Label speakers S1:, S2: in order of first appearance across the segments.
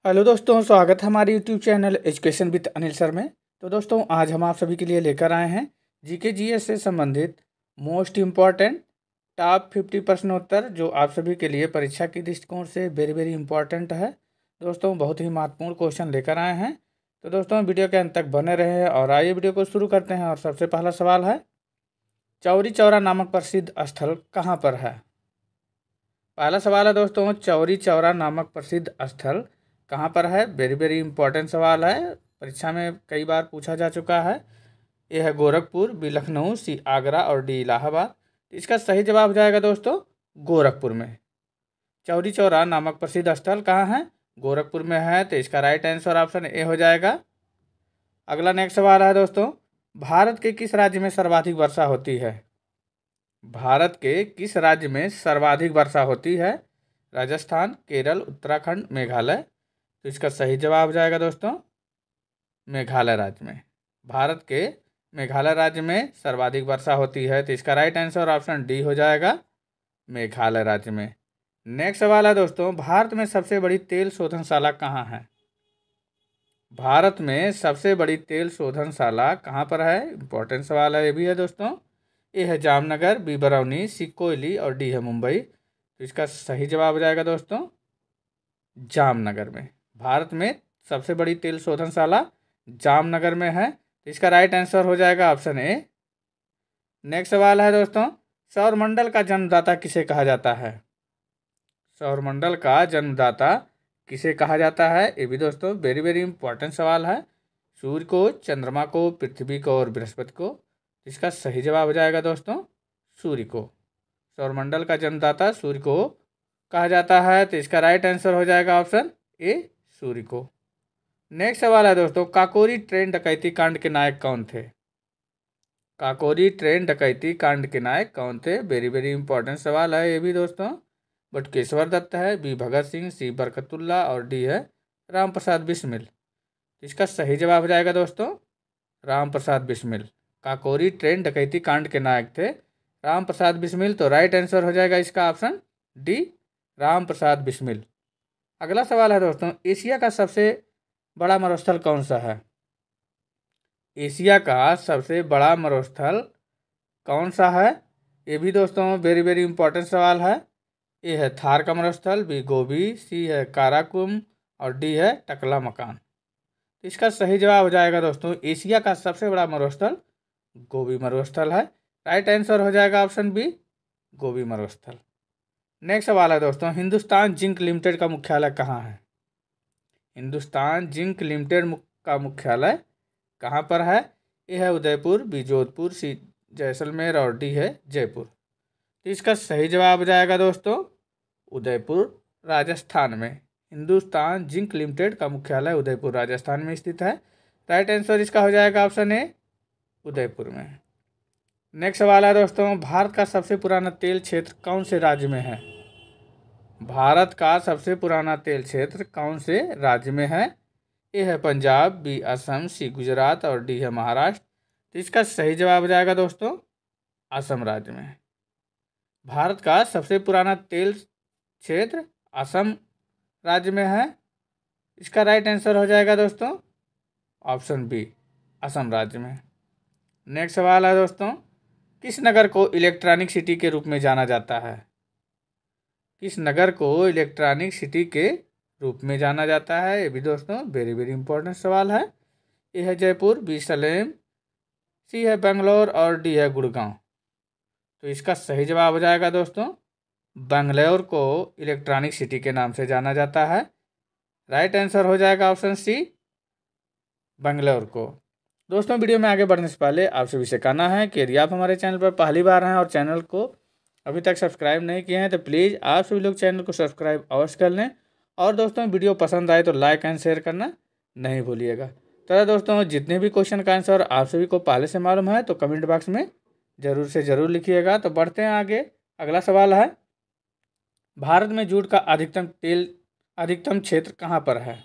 S1: Hello दोस्तों, स्वागत है हमारे YouTube channel education with Anil sir में। तो दोस्तों, आज हम आप सभी के लिए लेकर आए हैं जीके जीएस से संबंधित मोस्ट इम्पॉर्टेंट टॉप 50 प्रश्नोत्तर, जो आप सभी के लिए परीक्षा की दृष्टिकोण से वेरी वेरी इंपॉर्टेंट है। दोस्तों, बहुत ही महत्वपूर्ण क्वेश्चन लेकर आए हैं। तो दोस्तों, वीडियो के अंत तक बने रहे और आइए वीडियो को शुरू करते हैं। और सबसे पहला सवाल है, चौरी चौरा नामक प्रसिद्ध स्थल कहाँ पर है? पहला सवाल है दोस्तों, चौरी चौरा नामक प्रसिद्ध स्थल कहाँ पर है? वेरी वेरी इंपॉर्टेंट सवाल है, परीक्षा में कई बार पूछा जा चुका है। यह है गोरखपुर, बी लखनऊ, सी आगरा और डी इलाहाबाद। इसका सही जवाब हो जाएगा दोस्तों गोरखपुर में। चौरी चौरा नामक प्रसिद्ध स्थल कहाँ है? गोरखपुर में है, तो इसका राइट आंसर ऑप्शन ए हो जाएगा। अगला नेक्स्ट सवाल है दोस्तों, भारत के किस राज्य में सर्वाधिक वर्षा होती है? भारत के किस राज्य में सर्वाधिक वर्षा होती है? राजस्थान, केरल, उत्तराखंड, मेघालय। तो इसका सही जवाब हो जाएगा दोस्तों मेघालय राज्य में। भारत के मेघालय राज्य में सर्वाधिक वर्षा होती है, तो इसका राइट आंसर ऑप्शन डी हो जाएगा मेघालय राज्य में। नेक्स्ट सवाल है दोस्तों, भारत में सबसे बड़ी तेल शोधनशाला कहाँ है? भारत में सबसे बड़ी तेल शोधनशाला कहाँ पर है? इंपॉर्टेंट सवाल है, ये भी है दोस्तों। ए है जामनगर, बी बरौनी, सी कोयली और डी है मुंबई। तो इसका सही जवाब हो जाएगा दोस्तों जामनगर में। भारत में सबसे बड़ी तेल शोधनशाला जामनगर में है, तो इसका राइट आंसर हो जाएगा ऑप्शन ए। नेक्स्ट सवाल है दोस्तों, सौरमंडल का जन्मदाता किसे कहा जाता है? सौरमंडल का जन्मदाता किसे कहा जाता है? ये भी दोस्तों वेरी वेरी इंपॉर्टेंट सवाल है। सूर्य को, चंद्रमा को, पृथ्वी को और बृहस्पति को। इसका सही जवाब हो जाएगा दोस्तों सूर्य को। सौरमंडल का जन्मदाता सूर्य को कहा जाता है, तो इसका राइट आंसर हो जाएगा ऑप्शन ए सूर्य को। नेक्स्ट सवाल है दोस्तों, काकोरी ट्रेन डकैती कांड के नायक कौन थे? काकोरी ट्रेन डकैती कांड के नायक कौन थे? वेरी वेरी इंपॉर्टेंट सवाल है ये भी दोस्तों। बटुकेश्वर दत्त है, बी भगत सिंह, सी बरकतुल्ला और डी है राम प्रसाद बिस्मिल। इसका सही जवाब हो जाएगा दोस्तों राम प्रसाद बिस्मिल। काकोरी ट्रेन डकैती कांड के नायक थे राम प्रसाद बिस्मिल, तो राइट आंसर हो जाएगा इसका ऑप्शन डी राम प्रसाद बिस्मिल। अगला सवाल है दोस्तों, एशिया का सबसे बड़ा मरुस्थल कौन सा है? एशिया का सबसे बड़ा मरुस्थल कौन सा है? ये भी दोस्तों वेरी वेरी इंपॉर्टेंट सवाल है। ए है थार का मरुस्थल, बी गोबी, सी है काराकुम और डी है टकला मकान। तो इसका सही जवाब हो जाएगा दोस्तों एशिया का सबसे बड़ा मरुस्थल गोबी मरुस्थल है। राइट आंसर हो जाएगा ऑप्शन बी गोबी मरुस्थल। नेक्स्ट सवाल है दोस्तों, हिंदुस्तान जिंक लिमिटेड का मुख्यालय कहाँ है? हिंदुस्तान जिंक लिमिटेड का मुख्यालय कहाँ पर है? ए है उदयपुर, बी जोधपुर, सी जैसलमेर और डी है जयपुर। तो इसका सही जवाब हो जाएगा दोस्तों उदयपुर राजस्थान में। हिंदुस्तान जिंक लिमिटेड का मुख्यालय उदयपुर राजस्थान में स्थित है। राइट आंसर इसका हो जाएगा ऑप्शन ए उदयपुर में। नेक्स्ट सवाल है दोस्तों, भारत का सबसे पुराना तेल क्षेत्र कौन से राज्य में है? भारत का सबसे पुराना तेल क्षेत्र कौन से राज्य में है? ए है पंजाब, बी असम, सी गुजरात और डी है महाराष्ट्र। तो इसका सही जवाब हो जाएगा दोस्तों असम राज्य में। भारत का सबसे पुराना तेल क्षेत्र असम राज्य में है। इसका राइट आंसर हो जाएगा दोस्तों ऑप्शन बी असम राज्य में। नेक्स्ट सवाल है दोस्तों, किस नगर को इलेक्ट्रॉनिक सिटी के रूप में जाना जाता है? किस नगर को इलेक्ट्रॉनिक सिटी के रूप में जाना जाता है? ये भी दोस्तों वेरी वेरी इंपॉर्टेंट सवाल है। ए है जयपुर, बी सलेम, सी है बेंगलोर और डी है गुड़गांव। तो इसका सही जवाब हो जाएगा दोस्तों बेंगलोर को इलेक्ट्रॉनिक सिटी के नाम से जाना जाता है। राइट आंसर हो जाएगा ऑप्शन सी बेंगलोर को। दोस्तों, वीडियो में आगे बढ़ने से पहले आप सभी से कहना है कि यदि आप हमारे चैनल पर पहली बार हैं और चैनल को अभी तक सब्सक्राइब नहीं किए हैं, तो प्लीज़ आप सभी लोग चैनल को सब्सक्राइब अवश्य कर लें। और दोस्तों, वीडियो पसंद आए तो लाइक एंड शेयर करना नहीं भूलिएगा। तो दोस्तों, जितने भी क्वेश्चन का आंसर आप सभी को पहले से मालूम है तो कमेंट बॉक्स में ज़रूर से ज़रूर लिखिएगा। तो बढ़ते हैं आगे। अगला सवाल है, भारत में जूट का अधिकतम क्षेत्र कहाँ पर है?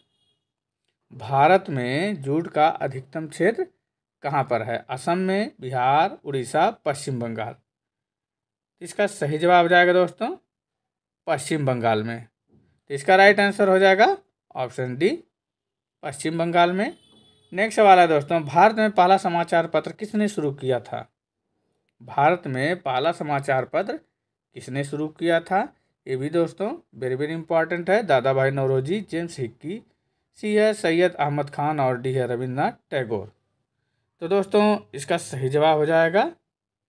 S1: भारत में जूट का अधिकतम क्षेत्र कहाँ पर है? असम में, बिहार, उड़ीसा, पश्चिम बंगाल। इसका सही जवाब हो जाएगा दोस्तों पश्चिम बंगाल में। तो इसका राइट आंसर हो जाएगा ऑप्शन डी पश्चिम बंगाल में। नेक्स्ट सवाल है दोस्तों, भारत में पहला समाचार पत्र किसने शुरू किया था? भारत में पहला समाचार पत्र किसने शुरू किया था? ये भी दोस्तों वेरी वेरी इंपॉर्टेंट है। दादा भाई नौरोजी, जेम्स हिक्की, सी है सैयद अहमद खान और डी है रविन्द्रनाथ टैगोर। तो दोस्तों इसका सही जवाब हो जाएगा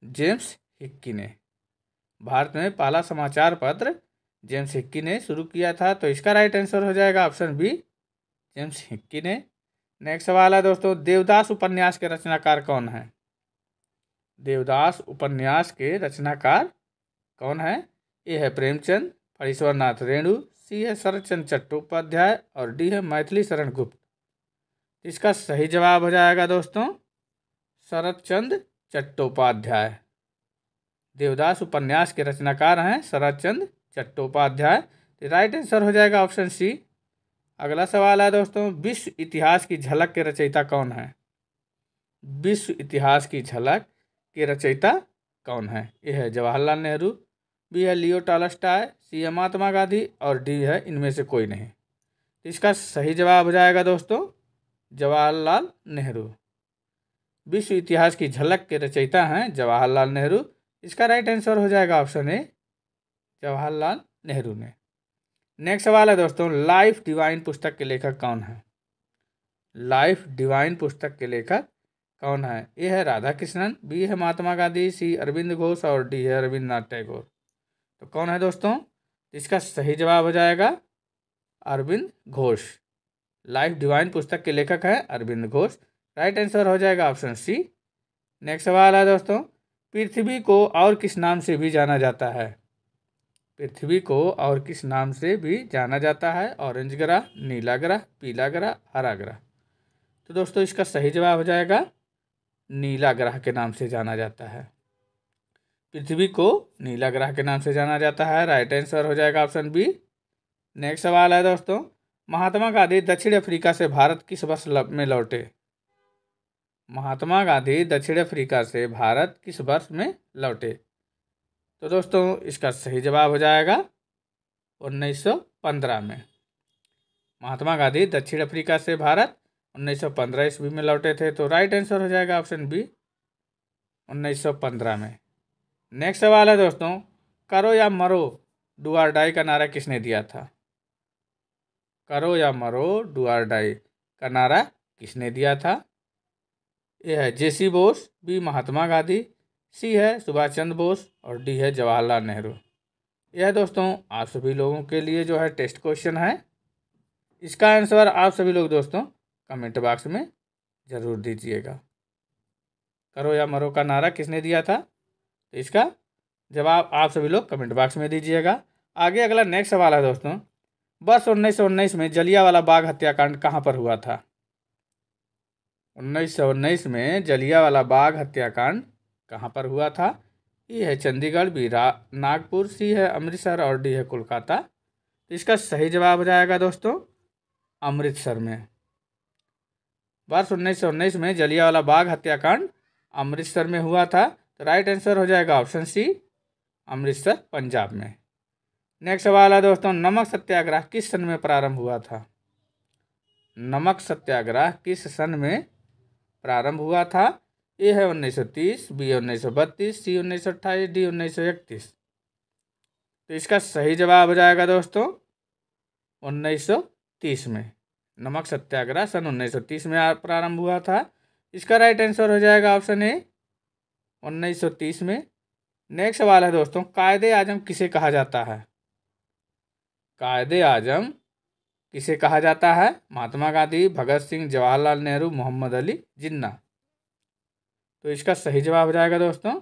S1: जेम्स हिक्की ने। भारत में पहला समाचार पत्र जेम्स हिक्की ने शुरू किया था, तो इसका राइट आंसर हो जाएगा ऑप्शन बी जेम्स हिक्की ने। नेक्स्ट सवाल है दोस्तों, देवदास उपन्यास के रचनाकार कौन है? देवदास उपन्यास के रचनाकार कौन है? ए है प्रेमचंद, फणीश्वरनाथ रेणु, सी है शरतचंद्र चट्टोपाध्याय और डी है मैथिली शरण गुप्त। इसका सही जवाब हो जाएगा दोस्तों शरतचंद्र चट्टोपाध्याय। देवदास उपन्यास के रचनाकार हैं शरतचंद्र चट्टोपाध्याय। तो राइट आंसर हो जाएगा ऑप्शन सी। अगला सवाल है दोस्तों, विश्व इतिहास की झलक के रचयिता कौन है? विश्व इतिहास की झलक के रचयिता कौन है? ए है जवाहरलाल नेहरू, बी है लियो टॉलस्टॉय, सी है महात्मा गांधी और डी है इनमें से कोई नहीं। तो इसका सही जवाब हो जाएगा दोस्तों जवाहरलाल नेहरू। विश्व इतिहास की झलक के रचयिता हैं जवाहरलाल नेहरू। इसका राइट आंसर हो जाएगा ऑप्शन ए जवाहरलाल नेहरू ने। नेक्स्ट सवाल है दोस्तों, लाइफ डिवाइन पुस्तक के लेखक कौन है? लाइफ डिवाइन पुस्तक के लेखक कौन है? ए है राधा कृष्णन, बी है महात्मा गांधी, सी अरविंद घोष और डी है रविन्द्रनाथ टैगोर। तो कौन है दोस्तों? इसका सही जवाब हो जाएगा अरविंद घोष। लाइफ डिवाइन पुस्तक के लेखक है अरविंद घोष। राइट आंसर हो जाएगा ऑप्शन सी। नेक्स्ट सवाल है दोस्तों, पृथ्वी को और किस नाम से भी जाना जाता है? पृथ्वी को और किस नाम से भी जाना जाता है? ऑरेंज ग्रह, नीला ग्रह, पीला ग्रह, हरा ग्रह। तो दोस्तों इसका सही जवाब हो जाएगा नीला ग्रह के नाम से जाना जाता है। पृथ्वी को नीला ग्रह के नाम से जाना जाता है। राइट आंसर हो जाएगा ऑप्शन बी। नेक्स्ट सवाल है दोस्तों, महात्मा गांधी दक्षिण अफ्रीका से भारत किस वर्ष में लौटे? महात्मा गांधी दक्षिण अफ्रीका से भारत किस वर्ष में लौटे? तो दोस्तों इसका सही जवाब हो जाएगा 1915 में। महात्मा गांधी दक्षिण अफ्रीका से भारत 1915 ईस्वी में लौटे थे। तो राइट आंसर हो जाएगा ऑप्शन बी 1915 में। नेक्स्ट सवाल है दोस्तों, करो या मरो डू और डाई का नारा किसने दिया था? करो या मरो डू और डाई का नारा किसने दिया था? ए है जेसी बोस, बी महात्मा गांधी, सी है सुभाष चंद्र बोस और डी है जवाहरलाल नेहरू। यह दोस्तों आप सभी लोगों के लिए जो है टेस्ट क्वेश्चन है। इसका आंसर आप सभी लोग दोस्तों कमेंट बॉक्स में ज़रूर दीजिएगा। करो या मरो का नारा किसने दिया था? तो इसका जवाब आप सभी लोग कमेंट बॉक्स में दीजिएगा। आगे अगला नेक्स्ट सवाल है दोस्तों, वर्ष 1919 में जलियांवाला बाग हत्याकांड कहाँ पर हुआ था? 1919 में जलियांवाला बाग हत्याकांड कहाँ पर हुआ था? ये है चंडीगढ़, बी नागपुर, सी है अमृतसर और डी है कोलकाता। तो इसका सही जवाब हो जाएगा दोस्तों अमृतसर में। वर्ष 1919 में जलियांवाला बाग हत्याकांड अमृतसर में हुआ था। तो राइट आंसर हो जाएगा ऑप्शन सी अमृतसर पंजाब में। नेक्स्ट सवाल है दोस्तों, नमक सत्याग्रह किस सन में प्रारंभ हुआ था? नमक सत्याग्रह किस सन में प्रारंभ हुआ था? ए है 1930, बी 1932, सी 1928, डी 1931। तो इसका सही जवाब हो जाएगा दोस्तों 1930 में। नमक सत्याग्रह सन 1930 में प्रारंभ हुआ था। इसका राइट आंसर हो जाएगा ऑप्शन ए 1930 में। नेक्स्ट सवाल है दोस्तों, कायदे आजम किसे कहा जाता है? कायदे आजम किसे कहा जाता है? महात्मा गांधी, भगत सिंह, जवाहरलाल नेहरू, मोहम्मद अली जिन्ना। तो इसका सही जवाब हो जाएगा दोस्तों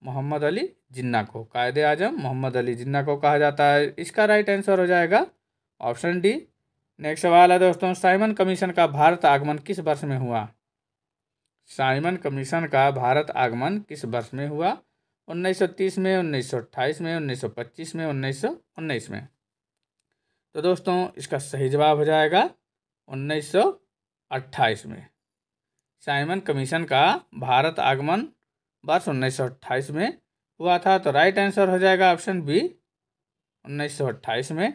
S1: मोहम्मद अली जिन्ना को। कायदे आजम मोहम्मद अली जिन्ना को कहा जाता है। इसका राइट आंसर हो जाएगा ऑप्शन डी। नेक्स्ट सवाल है दोस्तों, साइमन कमीशन का भारत आगमन किस वर्ष में हुआ? साइमन कमीशन का भारत आगमन किस वर्ष में हुआ? 1930 में, 1928 में, 1925 में, 1919 में। तो दोस्तों इसका सही जवाब हो जाएगा 1928 में। साइमन कमीशन का भारत आगमन वर्ष 1928 में हुआ था। तो राइट आंसर हो जाएगा ऑप्शन बी 1928 में।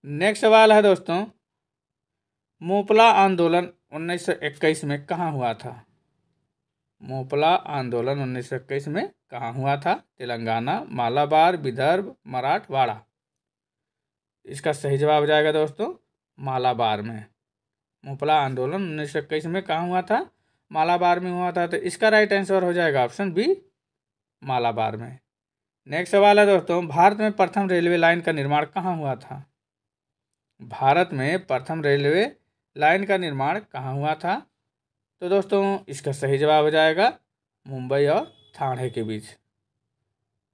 S1: नेक्स्ट सवाल है दोस्तों, मोपला आंदोलन 1921 में कहाँ हुआ था? मोपला आंदोलन 1921 में कहाँ हुआ था? तेलंगाना, मालाबार, विदर्भ, मराठवाड़ा। इसका सही जवाब हो जाएगा दोस्तों मालाबार में। मोपला आंदोलन 1921 में कहाँ हुआ था? मालाबार में हुआ था। तो इसका राइट आंसर हो जाएगा ऑप्शन बी, मालाबार में। नेक्स्ट सवाल है दोस्तों, भारत में प्रथम रेलवे लाइन का निर्माण कहाँ हुआ था? भारत में प्रथम रेलवे लाइन का निर्माण कहाँ हुआ था? तो दोस्तों इसका सही जवाब हो जाएगा मुंबई और ठाणे के बीच।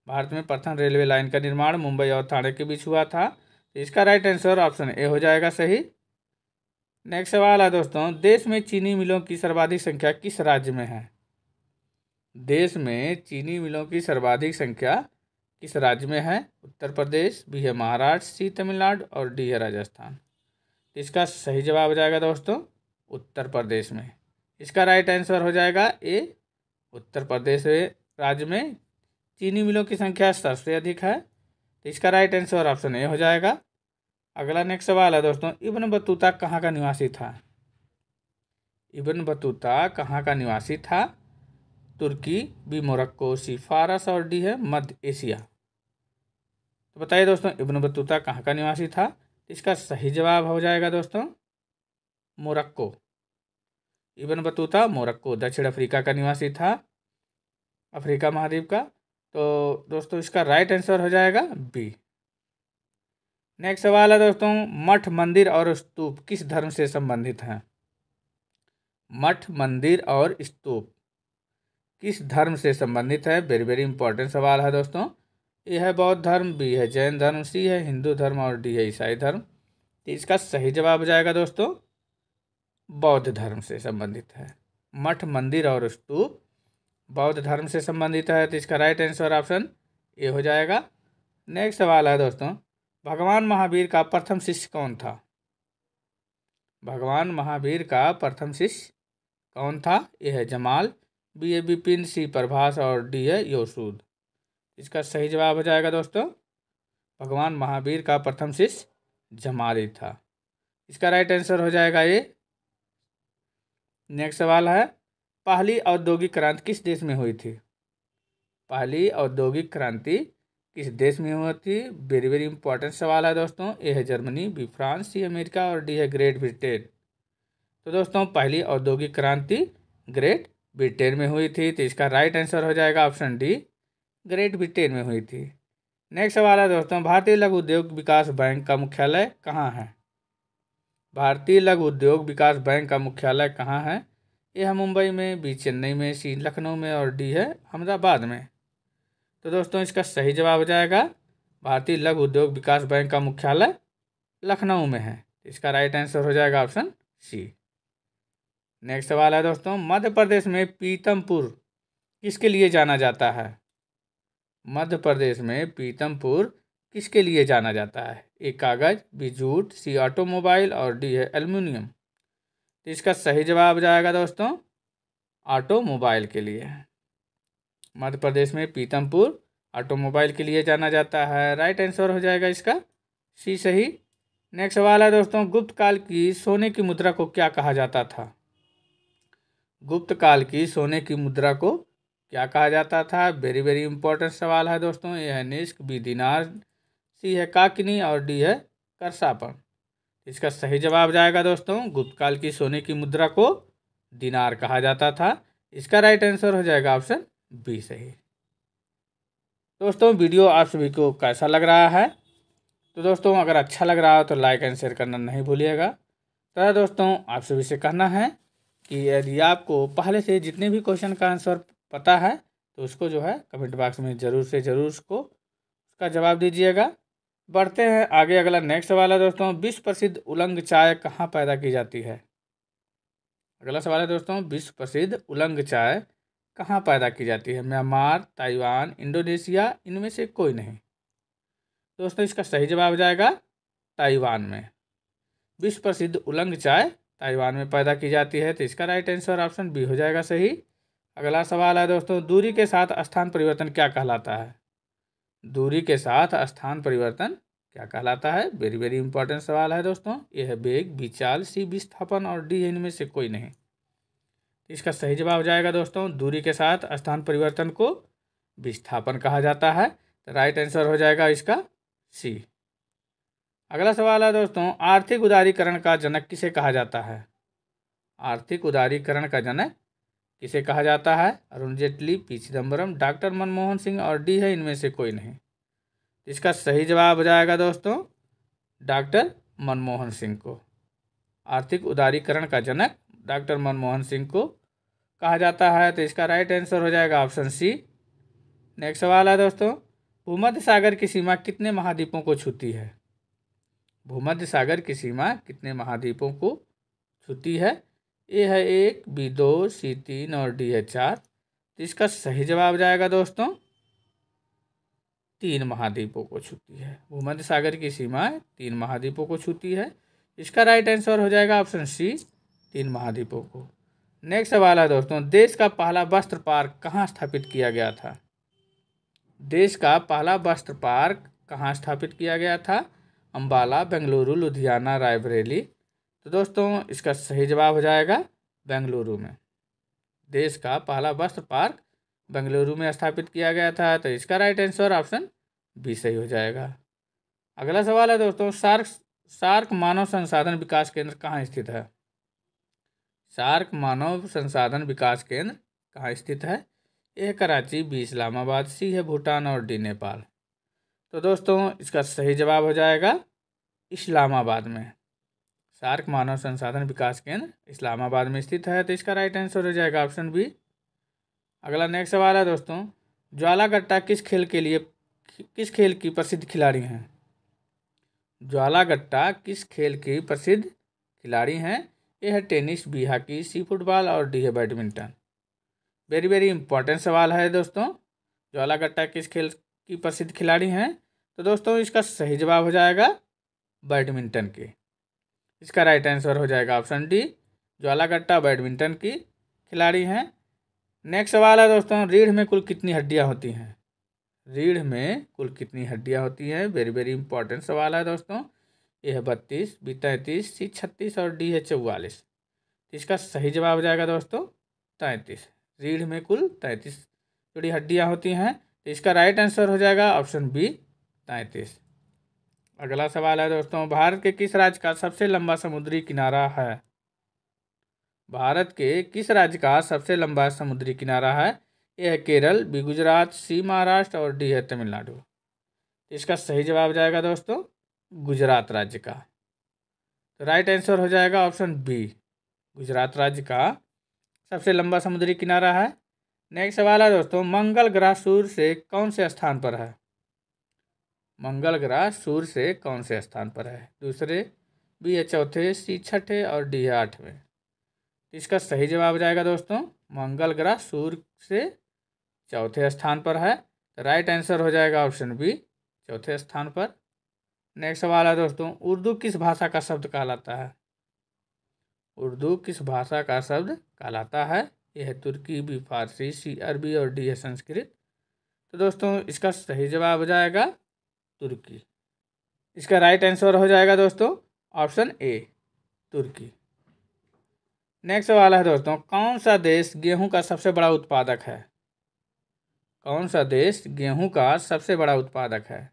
S1: भारत में प्रथम रेलवे लाइन का निर्माण मुंबई और ठाणे के बीच हुआ था। तो इसका राइट आंसर ऑप्शन ए हो जाएगा सही। नेक्स्ट सवाल है दोस्तों, देश में चीनी मिलों की सर्वाधिक संख्या किस राज्य में है? देश में चीनी मिलों की सर्वाधिक संख्या किस राज्य में है? उत्तर प्रदेश, बी है महाराष्ट्र, सी तमिलनाडु और डी है राजस्थान। इसका सही जवाब हो जाएगा दोस्तों उत्तर प्रदेश में। इसका राइट आंसर हो जाएगा ए, उत्तर प्रदेश राज्य में चीनी मिलों की संख्या सबसे अधिक है। तो इसका राइट आंसर ऑप्शन ए हो जाएगा। अगला नेक्स्ट सवाल है दोस्तों, इब्न बतूता कहाँ का निवासी था? इब्न बतूता कहाँ का निवासी था? तुर्की, बी मोरक्को, सी फारस और डी है मध्य एशिया। तो बताइए दोस्तों इब्न बतूता कहाँ का निवासी था? इसका सही जवाब हो जाएगा दोस्तों मोरक्को। इब्न बतूता मोरक्को दक्षिण अफ्रीका का निवासी था, अफ्रीका महाद्वीप का। तो दोस्तों इसका राइट आंसर हो जाएगा बी। नेक्स्ट सवाल है दोस्तों, मठ, मंदिर और स्तूप किस धर्म से संबंधित हैं? मठ, मंदिर और स्तूप किस धर्म से संबंधित है? वेरी वेरी इंपॉर्टेंट सवाल है दोस्तों। ए है बौद्ध धर्म, बी है जैन धर्म, सी है हिंदू धर्म और डी है ईसाई धर्म। तो इसका सही जवाब हो जाएगा दोस्तों बौद्ध धर्म से संबंधित है। मठ, मंदिर और स्तूप बौद्ध धर्म से संबंधित है। तो इसका राइट आंसर ऑप्शन ए हो जाएगा। नेक्स्ट सवाल है दोस्तों, भगवान महावीर का प्रथम शिष्य कौन था? भगवान महावीर का प्रथम शिष्य कौन था? ए है जमाल, बी है विपिन, सी प्रभास और डी है योसूद। इसका सही जवाब हो जाएगा दोस्तों भगवान महावीर का प्रथम शिष्य जमाली था। इसका राइट आंसर हो जाएगा ये। नेक्स्ट सवाल है, पहली औद्योगिक क्रांति किस देश में हुई थी? पहली औद्योगिक क्रांति किस देश में हुई थी? वेरी वेरी इंपॉर्टेंट सवाल है दोस्तों। ए है Germany, B France, C America और डी है ग्रेट ब्रिटेन। तो दोस्तों पहली औद्योगिक क्रांति ग्रेट ब्रिटेन में हुई थी। तो इसका राइट आंसर हो जाएगा ऑप्शन डी, ग्रेट ब्रिटेन में हुई थी। नेक्स्ट सवाल है दोस्तों, भारतीय लघु उद्योग विकास बैंक का मुख्यालय कहाँ है? भारतीय लघु उद्योग विकास बैंक का मुख्यालय कहाँ है? ए है मुंबई में, बी चेन्नई में, सी लखनऊ में और डी है अहमदाबाद में। तो दोस्तों इसका सही जवाब हो जाएगा भारतीय लघु उद्योग विकास बैंक का मुख्यालय लखनऊ में है। इसका राइट आंसर हो जाएगा ऑप्शन सी। नेक्स्ट सवाल है दोस्तों, मध्य प्रदेश में पीतमपुर किसके लिए जाना जाता है? मध्य प्रदेश में पीतमपुर किसके लिए जाना जाता है? ए कागज, बी जूट, सी ऑटोमोबाइल और डी है एल्युमिनियम। तो इसका सही जवाब जाएगा दोस्तों ऑटोमोबाइल के लिए। मध्य प्रदेश में पीतमपुर ऑटोमोबाइल के लिए जाना जाता है। राइट आंसर हो जाएगा इसका सी सही। नेक्स्ट सवाल है दोस्तों, गुप्त काल की सोने की मुद्रा को क्या कहा जाता था? गुप्त काल की सोने की मुद्रा को क्या कहा जाता था? वेरी वेरी इंपॉर्टेंट सवाल है दोस्तों। ये है निष्क, बी दिनार, सी है काकिनी और डी है करसापन। इसका सही जवाब जाएगा दोस्तों गुप्त काल की सोने की मुद्रा को दिनार कहा जाता था। इसका राइट आंसर हो जाएगा ऑप्शन बी सही। दोस्तों वीडियो आप सभी को कैसा लग रहा है? तो दोस्तों अगर अच्छा लग रहा हो तो लाइक एंड शेयर करना नहीं भूलिएगा। तो दोस्तों आप सभी से कहना है कि यदि आपको पहले से जितने भी क्वेश्चन का आंसर पता है तो उसको जो है कमेंट बॉक्स में ज़रूर से ज़रूर उसका जवाब दीजिएगा। बढ़ते हैं आगे। अगला नेक्स्ट सवाल है दोस्तों, विश्व प्रसिद्ध उलंग चाय कहाँ पैदा की जाती है? अगला सवाल है दोस्तों, विश्व प्रसिद्ध उलंग चाय कहाँ पैदा की जाती है? म्यांमार, ताइवान, इंडोनेशिया, इनमें से कोई नहीं। दोस्तों इसका सही जवाब हो जाएगा ताइवान में। विश्व प्रसिद्ध उलंग चाय ताइवान में पैदा की जाती है। तो इसका राइट आंसर ऑप्शन बी हो जाएगा सही। अगला सवाल है दोस्तों, दूरी के साथ स्थान परिवर्तन क्या कहलाता है? दूरी के साथ स्थान परिवर्तन क्या कहलाता है? वेरी वेरी इंपॉर्टेंट सवाल है दोस्तों। ये है वेग, विचाल, सी विस्थापन और डी है इनमें से कोई नहीं। इसका सही जवाब हो जाएगा दोस्तों, दूरी के साथ स्थान परिवर्तन को विस्थापन कहा जाता है। तो राइट आंसर हो जाएगा इसका सी। अगला सवाल है दोस्तों, आर्थिक उदारीकरण का जनक किसे कहा जाता है? आर्थिक उदारीकरण का जनक किसे कहा जाता है? अरुण जेटली, पी चिदम्बरम, डॉक्टर मनमोहन सिंह और डी है इनमें से कोई नहीं। इसका सही जवाब हो जाएगा दोस्तों डॉक्टर मनमोहन सिंह को। आर्थिक उदारीकरण का जनक डॉक्टर मनमोहन सिंह को कहा जाता है। तो इसका राइट आंसर हो जाएगा ऑप्शन सी। नेक्स्ट सवाल है दोस्तों, भूमध्य सागर की सीमा कितने महाद्वीपों को छूती है? भूमध्य सागर की सीमा कितने महाद्वीपों को छूती है? ए है 1, बी 2, सी 3 और डी है 4। तो इसका सही जवाब जाएगा दोस्तों 3 महाद्वीपों को छूती है। भूमध्य सागर की सीमा 3 महाद्वीपों को छूती है। इसका राइट आंसर हो जाएगा ऑप्शन सी, 3 महाद्वीपों को। नेक्स्ट सवाल है दोस्तों, देश का पहला वस्त्र पार्क कहाँ स्थापित किया गया था? देश का पहला वस्त्र पार्क कहाँ स्थापित किया गया था? अम्बाला, बेंगलुरु, लुधियाना, रायबरेली। तो दोस्तों इसका सही जवाब हो जाएगा बेंगलुरु में। देश का पहला वस्त्र पार्क बेंगलुरु में स्थापित किया गया था। तो इसका राइट आंसर ऑप्शन बी सही हो जाएगा। अगला सवाल है दोस्तों, सार्क मानव संसाधन विकास केंद्र कहाँ स्थित है? सार्क मानव संसाधन विकास केंद्र कहाँ स्थित है? ए कराची, बी इस्लामाबाद, सी है भूटान और डी नेपाल। तो दोस्तों इसका सही जवाब हो जाएगा इस्लामाबाद में। सार्क मानव संसाधन विकास केंद्र इस्लामाबाद में स्थित है। तो इसका राइट आंसर हो जाएगा ऑप्शन बी। अगला नेक्स्ट सवाल है दोस्तों, ज्वाला गट्टा किस खेल की प्रसिद्ध खिलाड़ी हैं? ज्वाला गट्टा किस खेल की प्रसिद्ध खिलाड़ी हैं? ए है tennis, B hockey, C football और डी है बैडमिंटन। वेरी वेरी इंपॉर्टेंट सवाल है दोस्तों, ज्वाला गट्टा किस खेल की प्रसिद्ध खिलाड़ी हैं? तो दोस्तों इसका सही जवाब हो जाएगा बैडमिंटन की। इसका राइट आंसर हो जाएगा ऑप्शन डी, ज्वाला गट्टा बैडमिंटन की खिलाड़ी हैं। नेक्स्ट सवाल है दोस्तों, रीढ़ में कुल कितनी हड्डियां होती हैं? रीढ़ में कुल कितनी हड्डियां होती हैं? वेरी वेरी इंपॉर्टेंट सवाल है दोस्तों। ए है 32, बी 33, सी 36 और डी है 44। इसका सही जवाब हो जाएगा दोस्तों 33। रीढ़ में कुल 33 जोड़ी हड्डियां होती हैं। तो इसका राइट आंसर हो जाएगा ऑप्शन बी, 33। अगला सवाल है दोस्तों, भारत के किस राज्य का सबसे लंबा समुद्री किनारा है? भारत के किस राज्य का सबसे लंबा समुद्री किनारा है? ए है केरल, बी गुजरात, सी महाराष्ट्र और डी है तमिलनाडु। इसका सही जवाब जाएगा दोस्तों गुजरात राज्य का। तो राइट आंसर हो जाएगा ऑप्शन बी, गुजरात राज्य का सबसे लंबा समुद्री किनारा है। नेक्स्ट सवाल है दोस्तों, मंगल ग्रह सूर्य से कौन से स्थान पर है? मंगल ग्रह सूर्य से कौन से स्थान पर है? दूसरे, बी है चौथे, सी छठे और डी है 8वें। इसका सही जवाब जाएगा दोस्तों मंगल ग्रह सूर्य से चौथे स्थान पर है। तो राइट आंसर हो जाएगा ऑप्शन बी, चौथे स्थान पर। नेक्स्ट सवाल है दोस्तों, उर्दू किस भाषा का शब्द कहलाता है? उर्दू किस भाषा का शब्द कहलाता है? यह है तुर्की, बी फारसी, सी अरबी और डी है संस्कृत। तो दोस्तों इसका सही जवाब हो जाएगा तुर्की। इसका राइट आंसर हो जाएगा दोस्तों ऑप्शन ए, तुर्की। नेक्स्ट सवाल है दोस्तों, कौन सा देश गेहूं का सबसे बड़ा उत्पादक है? कौन सा देश गेहूं का सबसे बड़ा उत्पादक है?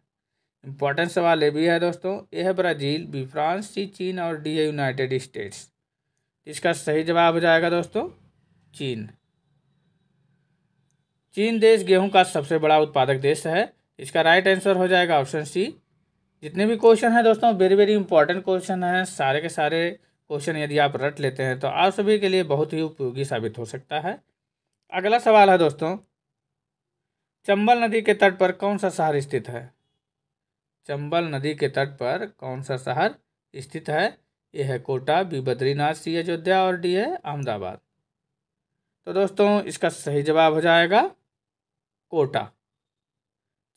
S1: इंपॉर्टेंट सवाल ये भी है दोस्तों। ए है ब्राज़ील, बी फ्रांस, सी चीन और डी है यूनाइटेड स्टेट्स। इसका सही जवाब हो जाएगा दोस्तों चीन। चीन देश गेहूं का सबसे बड़ा उत्पादक देश है। इसका राइट आंसर हो जाएगा ऑप्शन सी। जितने भी क्वेश्चन हैं दोस्तों वेरी वेरी इंपॉर्टेंट क्वेश्चन हैं। सारे के सारे क्वेश्चन यदि आप रट लेते हैं तो आप सभी के लिए बहुत ही उपयोगी साबित हो सकता है। अगला सवाल है दोस्तों, चंबल नदी के तट पर कौन सा शहर स्थित है? चंबल नदी के तट पर कौन सा शहर स्थित है? ये है कोटा, बी बद्रीनाथ, सी अयोध्या और डी है अहमदाबाद। तो दोस्तों इसका सही जवाब हो जाएगा कोटा।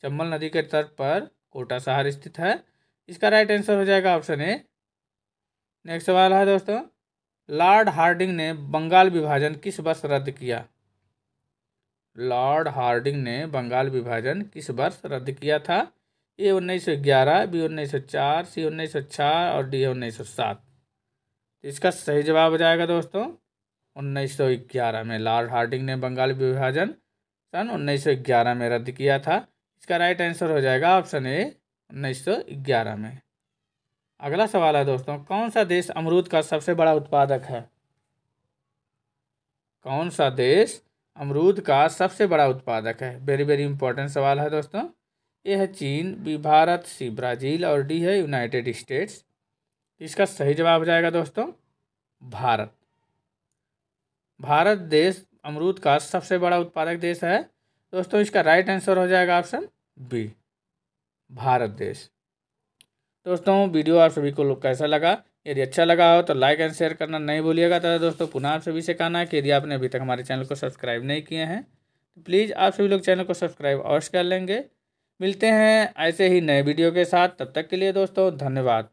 S1: चंबल नदी के तट पर कोटा शहर स्थित है। इसका राइट आंसर हो जाएगा ऑप्शन ए। नेक्स्ट सवाल है दोस्तों, लॉर्ड हार्डिंग ने बंगाल विभाजन किस वर्ष रद्द किया? लॉर्ड हार्डिंग ने बंगाल विभाजन किस वर्ष रद्द किया था? ए 1911, बी 1904, सी 1906 और डी 1907। इसका सही जवाब हो जाएगा दोस्तों 1911 में। लॉर्ड हार्डिंग ने बंगाल विभाजन सन 1911 में रद्द किया था। इसका राइट आंसर हो जाएगा ऑप्शन ए 1911 में। अगला सवाल है दोस्तों, कौन सा देश अमरूद का सबसे बड़ा उत्पादक है? कौन सा देश अमरूद का सबसे बड़ा उत्पादक है? वेरी वेरी इंपॉर्टेंट सवाल है दोस्तों। ए है चीन, बी भारत, सी ब्राज़ील और डी है यूनाइटेड स्टेट्स। इसका सही जवाब हो जाएगा दोस्तों भारत। भारत देश अमरूद का सबसे बड़ा उत्पादक देश है दोस्तों। इसका राइट आंसर हो जाएगा ऑप्शन बी, भारत देश। दोस्तों वीडियो आप सभी को कैसा लगा? यदि अच्छा लगा हो तो लाइक एंड शेयर करना नहीं भूलिएगा। तो दोस्तों पुनः आप सभी से कहना है कि यदि आपने अभी तक हमारे चैनल को सब्सक्राइब नहीं किए हैं तो प्लीज़ आप सभी लोग चैनल को सब्सक्राइब अवश्य कर लेंगे। मिलते हैं ऐसे ही नए वीडियो के साथ, तब तक के लिए दोस्तों धन्यवाद।